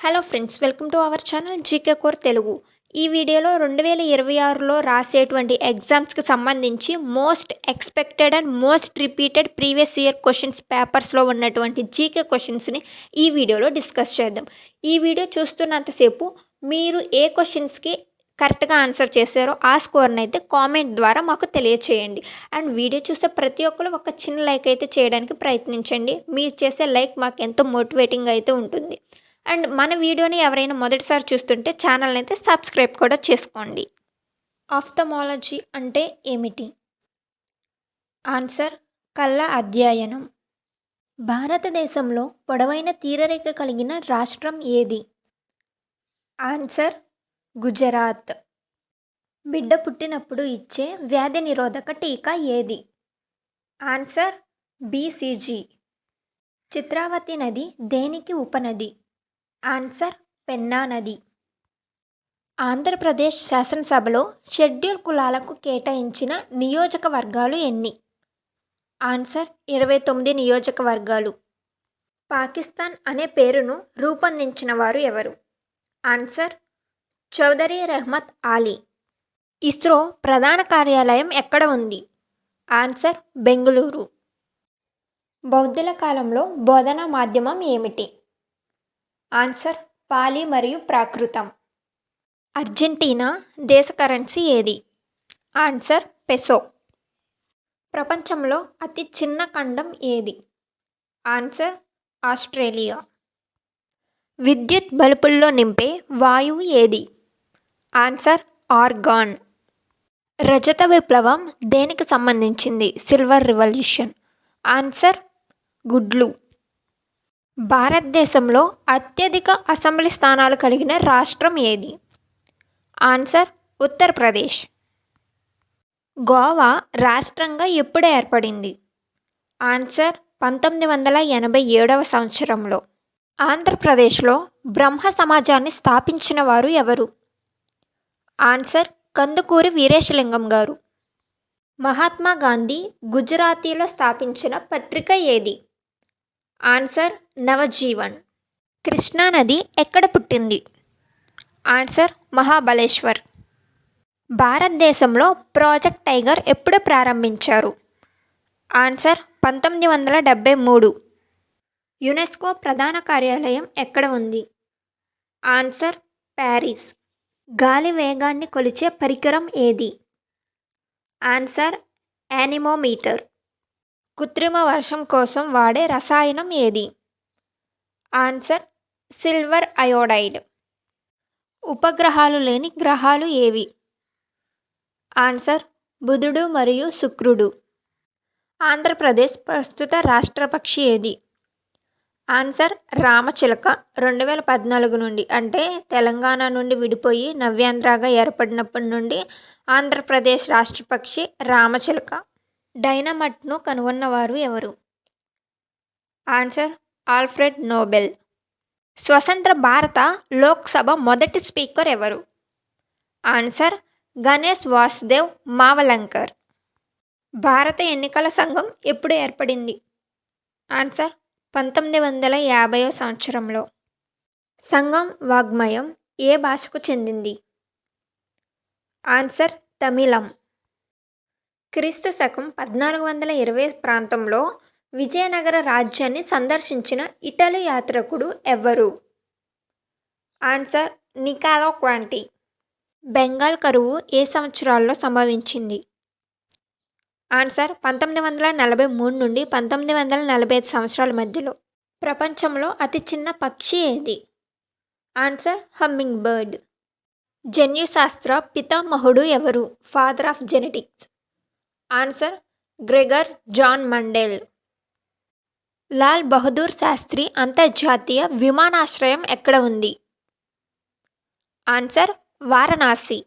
Hello friends, welcome to our channel GK core Telugu. ఈ వీడియోలో 2026లో రాసేటువంటి ఎగ్జామ్స్కి సంబంధించి most expected and most repeated previous year questions పేపర్స్లో ఉన్నటువంటి జీకే క్వశ్చన్స్ని ఈ వీడియోలో డిస్కస్ చేద్దాం. ఈ వీడియో చూస్తున్నంతసేపు మీరు ఏ క్వశ్చన్స్కి కరెక్ట్గా ఆన్సర్ చేశారో ఆ స్కోర్ని అయితే కామెంట్ ద్వారా మాకు తెలియచేయండి. అండ్ వీడియో చూస్తే ప్రతి ఒక్కరు ఒక చిన్న లైక్ అయితే చేయడానికి ప్రయత్నించండి. మీరు చేసే లైక్ మాకు ఎంతో మోటివేటింగ్ అయితే ఉంటుంది. అండ్ మన వీడియోని ఎవరైనా మొదటిసారి చూస్తుంటే ఛానల్ని అయితే సబ్స్క్రైబ్ కూడా చేసుకోండి. ఆఫ్థమాలజీ అంటే ఏమిటి? ఆన్సర్: కళ్ళ అధ్యయనం. భారతదేశంలో పొడవైన తీరరేఖ కలిగిన రాష్ట్రం ఏది? ఆన్సర్: గుజరాత్. బిడ్డ పుట్టినప్పుడు ఇచ్చే వ్యాధి నిరోధక టీకా ఏది? Answer: BCG. చిత్రావతి నది దేనికి ఉపనది? ఆన్సర్: పెన్నా నది. ఆంధ్రప్రదేశ్ శాసనసభలో షెడ్యూల్ కులాలకు కేటాయించిన నియోజకవర్గాలు ఎన్ని? ఆన్సర్: 29 నియోజకవర్గాలు. పాకిస్తాన్ అనే పేరును రూపొందించిన వారు ఎవరు? ఆన్సర్: చౌదరి రెహ్మత్ ఆలీ. ఇస్రో ప్రధాన కార్యాలయం ఎక్కడ ఉంది? ఆన్సర్: బెంగళూరు. బౌద్ధుల కాలంలో బోధనా మాధ్యమం ఏమిటి? ఆన్సర్: పాలి మరియు ప్రాకృతం. అర్జెంటీనా దేశ కరెన్సీ ఏది? Answer: peso. ప్రపంచంలో అతి చిన్న ఖండం ఏది? Answer: Australia. విద్యుత్ బల్బుల్లో నింపే వాయువు ఏది? Answer: organ. రజత విప్లవం దేనికి సంబంధించింది? Silver revolution. ఆన్సర్: గుడ్లు. భారతదేశంలో అత్యధిక అసెంబ్లీ స్థానాలు కలిగిన రాష్ట్రం ఏది? ఆన్సర్: ఉత్తరప్రదేశ్. గోవా రాష్ట్రంగా ఎప్పుడు ఏర్పడింది? ఆన్సర్: 1987వ సంవత్సరంలో. ఆంధ్రప్రదేశ్లో బ్రహ్మ సమాజాన్ని స్థాపించిన వారు ఎవరు? ఆన్సర్: కందుకూరి వీరేశలింగం గారు. మహాత్మా గాంధీ గుజరాతీలో స్థాపించిన పత్రిక ఏది? ఆన్సర్: నవజీవన్. కృష్ణానది ఎక్కడ పుట్టింది? ఆన్సర్: మహాబలేశ్వర్. భారతదేశంలో ప్రాజెక్ట్ టైగర్ ఎప్పుడు ప్రారంభించారు? ఆన్సర్: 1973. యునెస్కో ప్రధాన కార్యాలయం ఎక్కడ ఉంది? Answer: Paris. గాలి వేగాన్ని కొలిచే పరికరం ఏది? Answer: anemometer. కృత్రిమ వర్షం కోసం వాడే రసాయనం ఏది? Answer: silver iodide. ఉపగ్రహాలు లేని గ్రహాలు ఏవి? ఆన్సర్: బుధుడు మరియు శుక్రుడు. ఆంధ్రప్రదేశ్ ప్రస్తుత రాష్ట్ర పక్షి ఏది? ఆన్సర్: రామచిలక. 2014 నుండి, అంటే తెలంగాణ నుండి విడిపోయి నవ్యాంధ్రగా ఏర్పడినప్పటి నుండి ఆంధ్రప్రదేశ్ రాష్ట్ర పక్షి రామచిలక. డైనమట్ను కనుగొన్నవారు ఎవరు? Answer: Alfred Nobel. స్వతంత్ర భారత లోక్సభ మొదటి స్పీకర్ ఎవరు? ఆన్సర్: గణేష్ వాసుదేవ్ మావలంకర్. భారత ఎన్నికల సంఘం ఎప్పుడు ఏర్పడింది? ఆన్సర్: 1950వ సంవత్సరంలో. సంగం వాగ్మయం ఏ భాషకు చెందింది? ఆన్సర్: తమిళం. క్రీస్తు శకం 1420 ప్రాంతంలో విజయనగర రాజ్యాన్ని సందర్శించిన ఇటలీ యాత్రికుడు ఎవరు? Answer: Niccolo క్వాంటి. బెంగాల్ కరువు ఏ సంవత్సరాల్లో సంభవించింది? ఆన్సర్: 1943 నుండి 1945 సంవత్సరాల మధ్యలో. ప్రపంచంలో అతి చిన్న పక్షి ఏది? Answer: humming bird. జన్యుశాస్త్ర పితామహుడు ఎవరు? Father of genetics. Answer: Gregor John Mendel. Lal Bahadur Shastri అంతర్జాతీయ విమానాశ్రయం ఎక్కడ ఉంది? ఆన్సర్: వారణాసి.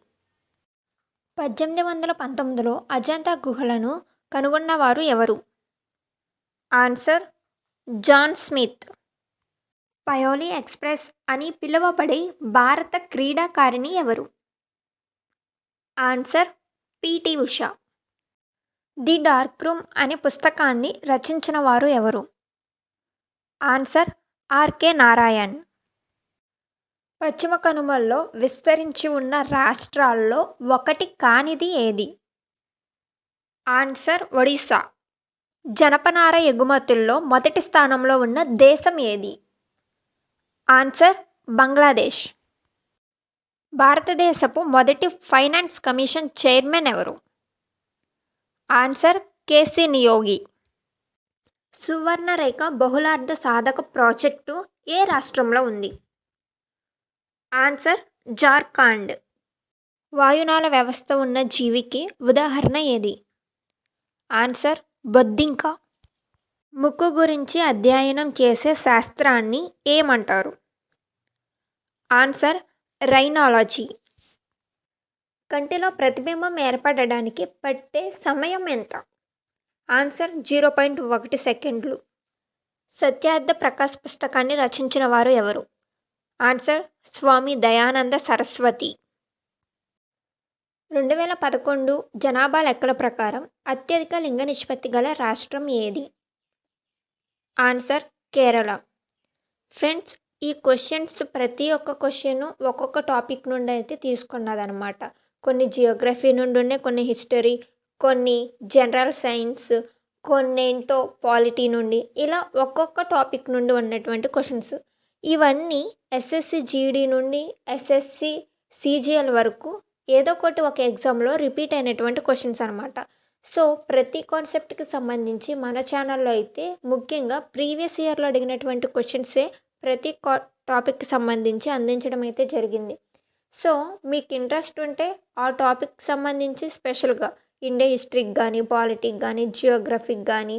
1819లో అజంతా గుహలను కనుగొన్నవారు ఎవరు? Answer: John Smith. Payyoli express అని పిలువబడే భారత క్రీడాకారిణి ఎవరు? Answer: PT Usha. The dark room అనే పుస్తకాన్ని రచించిన వారు ఎవరు? Answer: RK Narayan. పశ్చిమ కనుమల్లో విస్తరించి ఉన్న రాష్ట్రాల్లో ఒకటి కానిది ఏది? ఆన్సర్ ఒడిశా. జనపనార ఎగుమతుల్లో మొదటి స్థానంలో ఉన్న దేశం ఏది? ఆన్సర్ బంగ్లాదేశ్. భారతదేశపు మొదటి ఫైనాన్స్ కమిషన్ చైర్మన్ ఎవరు? Answer KC Neogy. సువర్ణరేఖ బహుళార్థ సాధక ప్రాజెక్టు ఏ రాష్ట్రంలో ఉంది? ఆన్సర్ జార్ఖండ్. వాయునాల వ్యవస్థ ఉన్న జీవికి ఉదాహరణ ఏది? ఆన్సర్ బొద్దింక. ముక్కు గురించి అధ్యయనం చేసే శాస్త్రాన్ని ఏమంటారు? Answer rhinology. కంటిలో ప్రతిబింబం ఏర్పడడానికి పట్టే సమయం ఎంత? ఆన్సర్ 0.1 సెకండ్లు. సత్యార్థ ప్రకాశ్ పుస్తకాన్ని రచించిన వారు ఎవరు? ఆన్సర్ స్వామి దయానంద సరస్వతి. 2011 జనాభా లెక్కల ప్రకారం అత్యధిక లింగ నిష్పత్తి గల రాష్ట్రం ఏది? ఆన్సర్ కేరళ. ఫ్రెండ్స్, ఈ క్వశ్చన్స్ ప్రతి ఒక్క క్వశ్చన్ ఒక్కొక్క టాపిక్ నుండి అయితే తీసుకున్నదనమాట. కొన్ని జియోగ్రఫీ నుండి ఉన్నాయి, కొన్ని హిస్టరీ, కొన్ని జనరల్ సైన్స్, కొన్నేంటో పాలిటీ నుండి, ఇలా ఒక్కొక్క టాపిక్ నుండి ఉన్నటువంటి క్వశ్చన్స్. ఇవన్నీ ఎస్ఎస్సి జీడీ నుండి ఎస్ఎస్సి సిజిఎల్ వరకు ఏదో ఒకటి ఒక ఎగ్జామ్లో రిపీట్ అయినటువంటి క్వశ్చన్స్ అనమాట. సో ప్రతి కాన్సెప్ట్కి సంబంధించి మన ఛానల్లో అయితే ముఖ్యంగా ప్రీవియస్ ఇయర్లో అడిగినటువంటి క్వశ్చన్సే ప్రతి టాపిక్కి సంబంధించి అందించడం అయితే జరిగింది. సో మీకు ఇంట్రెస్ట్ ఉంటే ఆ టాపిక్కి సంబంధించి స్పెషల్గా ఇండియా హిస్టరీకి కానీ, పాలిటీకి కానీ, జియోగ్రఫీకి కానీ,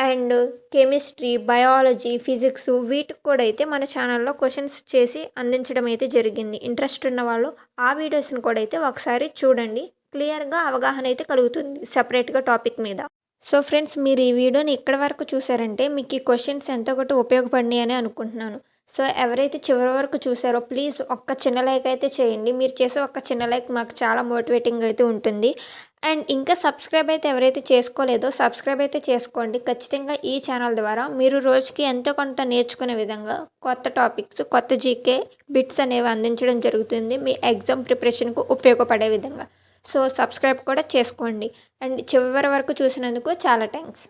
అండ్ కెమిస్ట్రీ, బయాలజీ, ఫిజిక్స్, వీటికి కూడా అయితే మన ఛానల్లో క్వశ్చన్స్ చేసి అందించడం అయితే జరిగింది. ఇంట్రెస్ట్ ఉన్న వాళ్ళు ఆ వీడియోస్ని కూడా అయితే ఒకసారి చూడండి. క్లియర్గా అవగాహన అయితే కలుగుతుంది సపరేట్గా టాపిక్ మీద. సో ఫ్రెండ్స్, మీరు ఈ వీడియోని ఇక్కడి వరకు చూసారంటే మీకు ఈ క్వశ్చన్స్ ఎంతో ఒకటి ఉపయోగపడినాయి అని అనుకుంటున్నాను. సో ఎవరైతే చివరి వరకు చూసారో ప్లీజ్ ఒక్క చిన్న లైక్ అయితే చేయండి. మీరు చేసే ఒక్క చిన్న లైక్ మాకు చాలా మోటివేటింగ్ అయితే ఉంటుంది. అండ్ ఇంకా సబ్స్క్రైబ్ అయితే ఎవరైతే చేసుకోలేదో సబ్స్క్రైబ్ అయితే చేసుకోండి. ఖచ్చితంగా ఈ ఛానల్ ద్వారా మీరు రోజుకి ఎంతో కొంత నేర్చుకునే విధంగా కొత్త టాపిక్స్, కొత్త జీకే బిట్స్ అనేవి అందించడం జరుగుతుంది మీ ఎగ్జామ్ ప్రిపరేషన్కు ఉపయోగపడే విధంగా. సో సబ్స్క్రైబ్ కూడా చేసుకోండి. అండ్ చివరి వరకు చూసినందుకు చాలా థ్యాంక్స్.